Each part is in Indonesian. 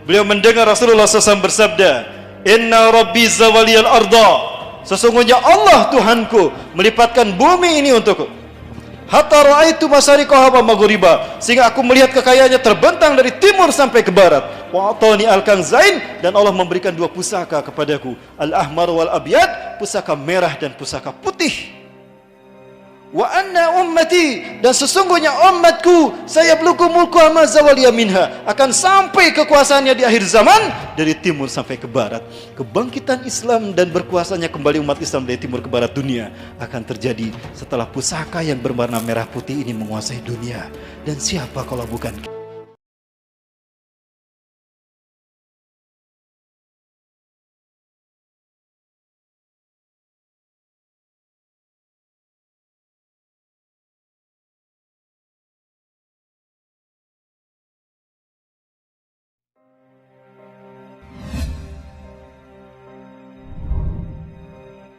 beliau mendengar Rasulullah SAW bersabda, Inna Rabbi zawaliyal arda, sesungguhnya Allah Tuhanku melipatkan bumi ini untukku. Hatta ra'aitu masyariqaha wa maghriba, sehingga aku melihat kekayaannya terbentang dari timur sampai ke barat. Wa atani al-kanzain, dan Allah memberikan dua pusaka kepadaku, al-ahmar wal abyad, pusaka merah dan pusaka putih. Wa anna ummati, dan sesungguhnya umatku, saya belum mulku ma zawaliya minha, akan sampai kekuasaannya di akhir zaman dari timur sampai ke barat. Kebangkitan Islam dan berkuasanya kembali umat Islam dari timur ke barat dunia akan terjadi setelah pusaka yang berwarna merah putih ini menguasai dunia. Dan siapa kalau bukan kita?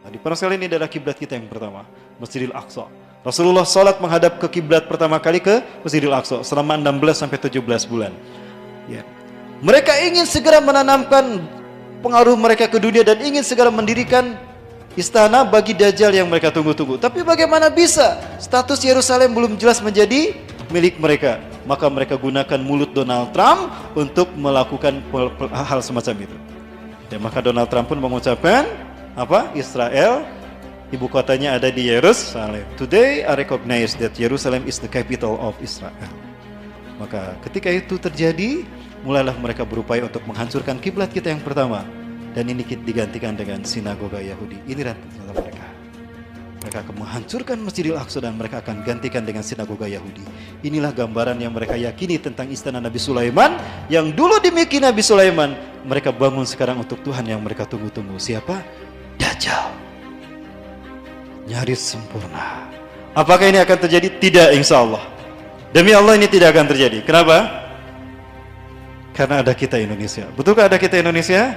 Di perang ini adalah kiblat kita yang pertama, Masjidil Aqsa. Rasulullah salat menghadap ke kiblat pertama kali ke Masjidil Aqsa selama 16 sampai 17 bulan. Ya. Mereka ingin segera menanamkan pengaruh mereka ke dunia dan ingin segera mendirikan istana bagi Dajjal yang mereka tunggu-tunggu. Tapi bagaimana bisa? Status Yerusalem belum jelas menjadi milik mereka. Maka mereka gunakan mulut Donald Trump untuk melakukan hal semacam itu. Dan maka Donald Trump pun mengucapkan Israel, ibu kotanya ada di Yerusalem. Today I recognize that Jerusalem is the capital of Israel. Maka ketika itu terjadi, mulailah mereka berupaya untuk menghancurkan kiblat kita yang pertama, dan ini digantikan dengan sinagoga Yahudi. Ini rencana mereka. Mereka akan menghancurkan Masjidil Aqsa dan mereka akan gantikan dengan sinagoga Yahudi. Inilah gambaran yang mereka yakini tentang istana Nabi Sulaiman yang dulu dimiliki Nabi Sulaiman. Mereka bangun sekarang untuk Tuhan yang mereka tunggu-tunggu. Siapa? Dajjal. Nyaris sempurna. Apakah ini akan terjadi? Tidak, insya Allah. Demi Allah ini tidak akan terjadi. Kenapa? Karena ada kita Indonesia. Betulkah ada kita Indonesia?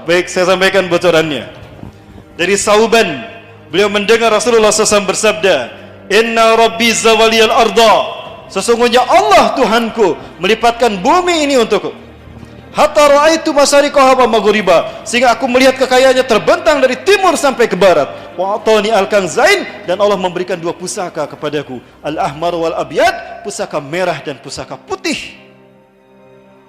Baik, saya sampaikan bocorannya. Dari Sauban, beliau mendengar Rasulullah SAW bersabda, Inna Rabbi zawaliyal arda, sesungguhnya Allah Tuhanku melipatkan bumi ini untukku. Hatta ra'aitu masyariqaha wa maghriba, sehingga aku melihat kekayaannya terbentang dari timur sampai ke barat. Wa atani al-kanzain, dan Allah memberikan dua pusaka kepadaku, al-ahmar wal abyad, pusaka merah dan pusaka putih.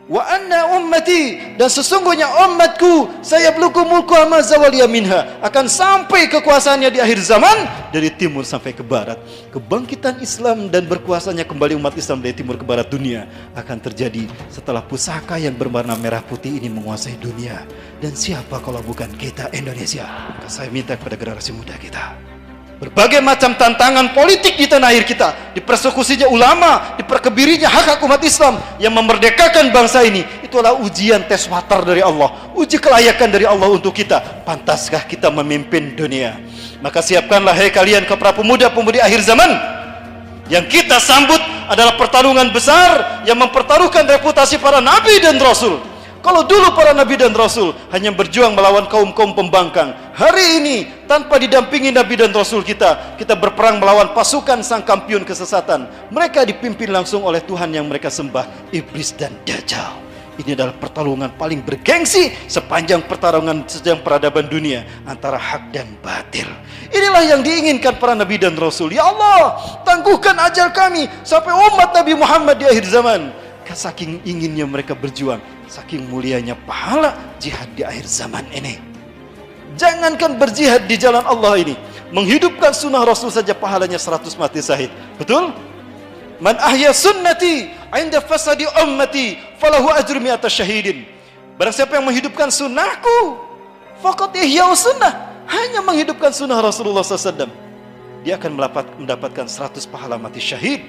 Wa anna ummati, dan sesungguhnya umatku, saya belum mulku ma zawaliya minha, akan sampai kekuasaannya di akhir zaman dari timur sampai ke barat. Kebangkitan Islam dan berkuasanya kembali umat Islam dari timur ke barat dunia akan terjadi setelah pusaka yang berwarna merah putih ini menguasai dunia. Dan siapa kalau bukan kita Indonesia? Maka saya minta kepada generasi muda kita, berbagai macam tantangan politik di tanah air kita, dipersekusinya ulama, diperkebirinya hak-hak umat Islam yang memerdekakan bangsa ini, itu adalah ujian tes watar dari Allah, uji kelayakan dari Allah untuk kita. Pantaskah kita memimpin dunia? Maka siapkanlah, hai kalian, ke para pemuda-pemudi akhir zaman. Yang kita sambut adalah pertarungan besar yang mempertaruhkan reputasi para nabi dan rasul. Kalau dulu para nabi dan rasul hanya berjuang melawan kaum-kaum pembangkang, hari ini tanpa didampingi nabi dan rasul kita berperang melawan pasukan sang kampiun kesesatan. Mereka dipimpin langsung oleh Tuhan yang mereka sembah, iblis dan Dajjal. Ini adalah pertarungan paling bergengsi sepanjang pertarungan sejak peradaban dunia antara hak dan batil. Inilah yang diinginkan para nabi dan rasul. Ya Allah, tangguhkan ajal kami sampai umat Nabi Muhammad di akhir zaman. Saking inginnya mereka berjuang, saking mulianya pahala jihad di akhir zaman ini. Jangankan berjihad di jalan Allah ini, menghidupkan sunnah Rasul saja pahalanya 100 mati syahid. Betul? Man ahya sunnati inda fasadi ummati falahu ajru mi'ata syahidin. Barang siapa yang menghidupkan sunnahku, faqad ihya sunnah, hanya menghidupkan sunnah Rasulullah SAW, dia akan mendapatkan 100 pahala mati syahid.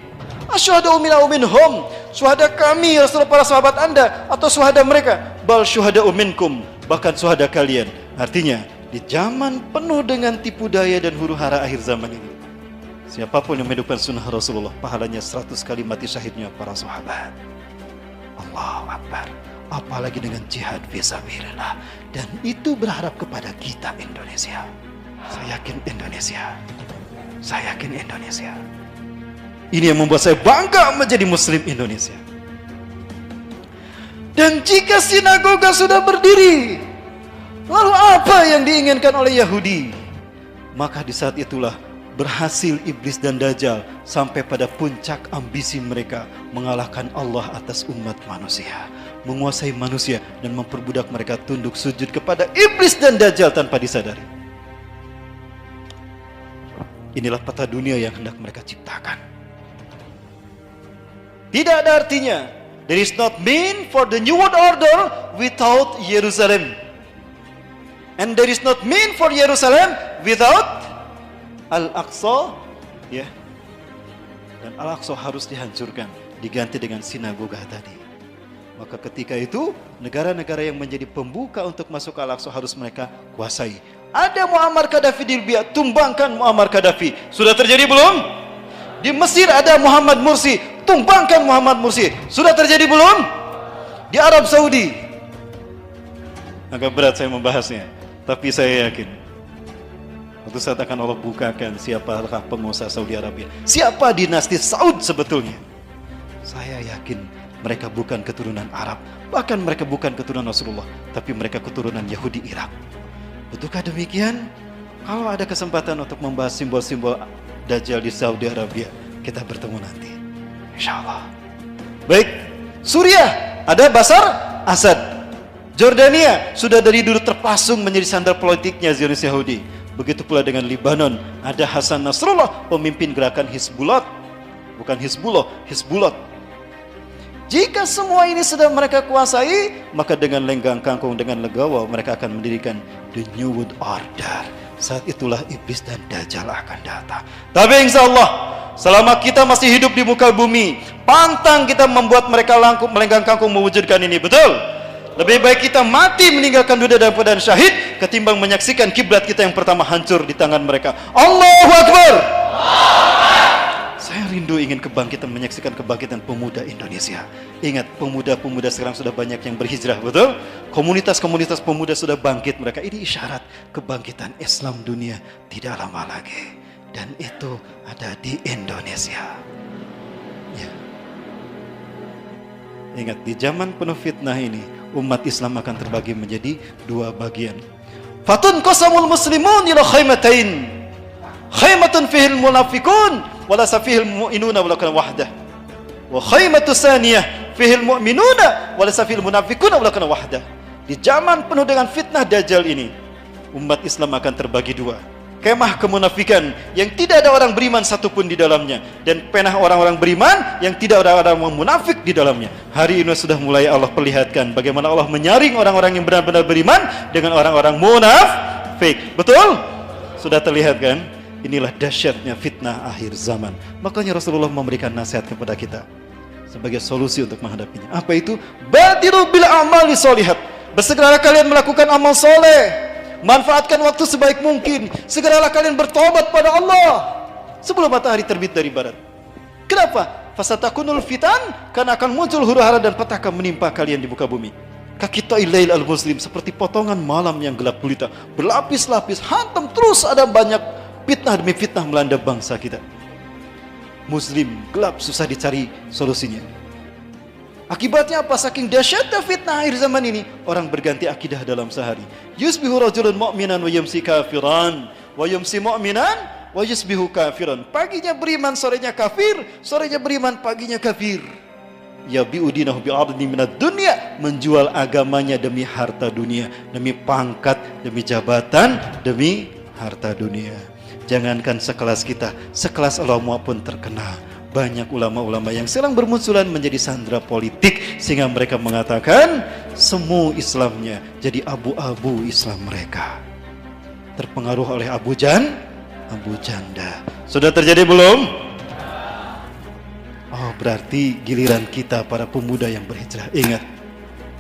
Asyhadu minhum, syuhada kami Rasulullah, para sahabat anda, atau syuhada mereka? Bal syuhada minkum, bahkan syuhada kalian. Artinya di zaman penuh dengan tipu daya dan huru hara akhir zaman ini, siapapun yang menghidupkan sunnah Rasulullah, pahalanya 100 kali mati syahidnya para sahabat. Allahu Akbar. Apalagi dengan jihad fisabilillah. Dan itu berharap kepada kita Indonesia. Saya yakin Indonesia. Saya yakin Indonesia. Ini yang membuat saya bangga menjadi Muslim Indonesia. Dan jika sinagoga sudah berdiri, lalu apa yang diinginkan oleh Yahudi? Maka di saat itulah berhasil iblis dan Dajjal sampai pada puncak ambisi mereka mengalahkan Allah atas umat manusia, menguasai manusia dan memperbudak mereka tunduk sujud kepada iblis dan Dajjal tanpa disadari. Inilah peta dunia yang hendak mereka ciptakan. Tidak ada artinya. There is not mean for the new world order without Jerusalem. And there is not mean for Jerusalem without Al-Aqsa, ya. Dan Al-Aqsa harus dihancurkan, diganti dengan sinagoga tadi. Maka ketika itu negara-negara yang menjadi pembuka untuk masuk ke Al-Aqsa harus mereka kuasai. Ada Muammar Gaddafi di Libya, tumbangkan Muammar Gaddafi. Sudah terjadi belum? Di Mesir ada Muhammad Mursi, tumbangkan Muhammad Mursi. Sudah terjadi belum? Di Arab Saudi. Agak berat saya membahasnya, tapi saya yakin suatu saat akan Allah bukakan siapakah penguasa Saudi Arabia, siapa dinasti Saud sebetulnya. Saya yakin mereka bukan keturunan Arab, bahkan mereka bukan keturunan Rasulullah, tapi mereka keturunan Yahudi Irak. Betulkah demikian? Kalau ada kesempatan untuk membahas simbol-simbol Dajjal di Saudi Arabia, kita bertemu nanti, insya Allah. Baik, Suriah ada Bashar Assad. Jordania sudah dari dulu terpasung menjadi sandar politiknya Zionis Yahudi. Begitu pula dengan Lebanon, ada Hasan Nasrullah, pemimpin gerakan Hizbullah. Bukan Hizbullah, Hizbullah. Jika semua ini sudah mereka kuasai, maka dengan lenggang kangkung, dengan legawa, mereka akan mendirikan the New World Order. Saat itulah iblis dan Dajjal akan datang. Tapi insya Allah, selama kita masih hidup di muka bumi, pantang kita membuat mereka melenggang kangkung mewujudkan ini, betul? Lebih baik kita mati meninggalkan dunia dalam keadaan syahid ketimbang menyaksikan kiblat kita yang pertama hancur di tangan mereka. Allahu Akbar. Saya rindu ingin kebangkitan, menyaksikan kebangkitan pemuda Indonesia. Ingat, pemuda-pemuda sekarang sudah banyak yang berhijrah, betul? Komunitas-komunitas pemuda sudah bangkit mereka. Ini isyarat kebangkitan Islam dunia tidak lama lagi. Dan itu ada di Indonesia. Ya. Ingat, di zaman penuh fitnah ini, umat Islam akan terbagi menjadi dua bagian. Fatun qasamul muslimun ila khaymatain. Khaymatun fihil munafiqun wala safihil mu'minuna wala kana wahdah. Wa khaymatu saniyah fihil mu'minuna wala safihil munafiquna wala kana wahdah. Di zaman penuh dengan fitnah Dajjal ini, umat Islam akan terbagi dua. Kemah kemunafikan yang tidak ada orang beriman satupun di dalamnya, dan penah orang-orang beriman yang tidak ada orang munafik di dalamnya. Hari ini sudah mulai Allah perlihatkan bagaimana Allah menyaring orang-orang yang benar-benar beriman dengan orang-orang munafik. Betul? Sudah terlihat kan? Inilah dahsyatnya fitnah akhir zaman. Makanya Rasulullah memberikan nasihat kepada kita sebagai solusi untuk menghadapinya. Apa itu? Badiru bil a'mali sholihat. Bersegeralah kalian melakukan amal soleh. Manfaatkan waktu sebaik mungkin. Segeralah kalian bertobat pada Allah sebelum matahari terbit dari barat. Kenapa? Fasatakunul fitan, karena akan muncul huru-hara dan petaka menimpa kalian di muka bumi. Kakita ilail al-muslim, seperti potongan malam yang gelap gulita, berlapis-lapis, hantam terus ada banyak fitnah demi fitnah melanda bangsa kita. Muslim gelap, susah dicari solusinya. Akibatnya apa? Saking dahsyatnya fitnah akhir zaman ini, orang berganti akidah dalam sehari. Yusbihu rajulun mu'minan wa yumsi kafiran, wa yumsi mu'minan wa yusbihu kafiran. Paginya beriman, sorenya kafir, sorenya beriman, paginya kafir. Yabi'u dinahu bi'ardin minad dunya, menjual agamanya demi harta dunia, demi pangkat, demi jabatan, demi harta dunia. Jangankan sekelas kita, sekelas ulama pun terkena. Banyak ulama-ulama yang sedang bermunculan menjadi sandera politik, sehingga mereka mengatakan semu Islamnya jadi abu-abu Islam mereka. Terpengaruh oleh Abu Janda. Sudah terjadi belum? Oh, berarti giliran kita para pemuda yang berhijrah. Ingat,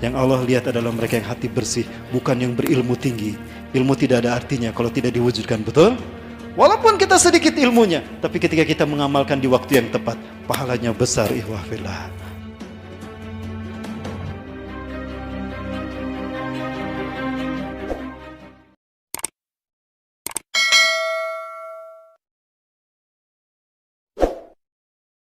yang Allah lihat adalah mereka yang hati bersih, bukan yang berilmu tinggi. Ilmu tidak ada artinya kalau tidak diwujudkan, betul? Walaupun kita sedikit ilmunya, tapi ketika kita mengamalkan di waktu yang tepat, pahalanya besar. Ihwah fillah.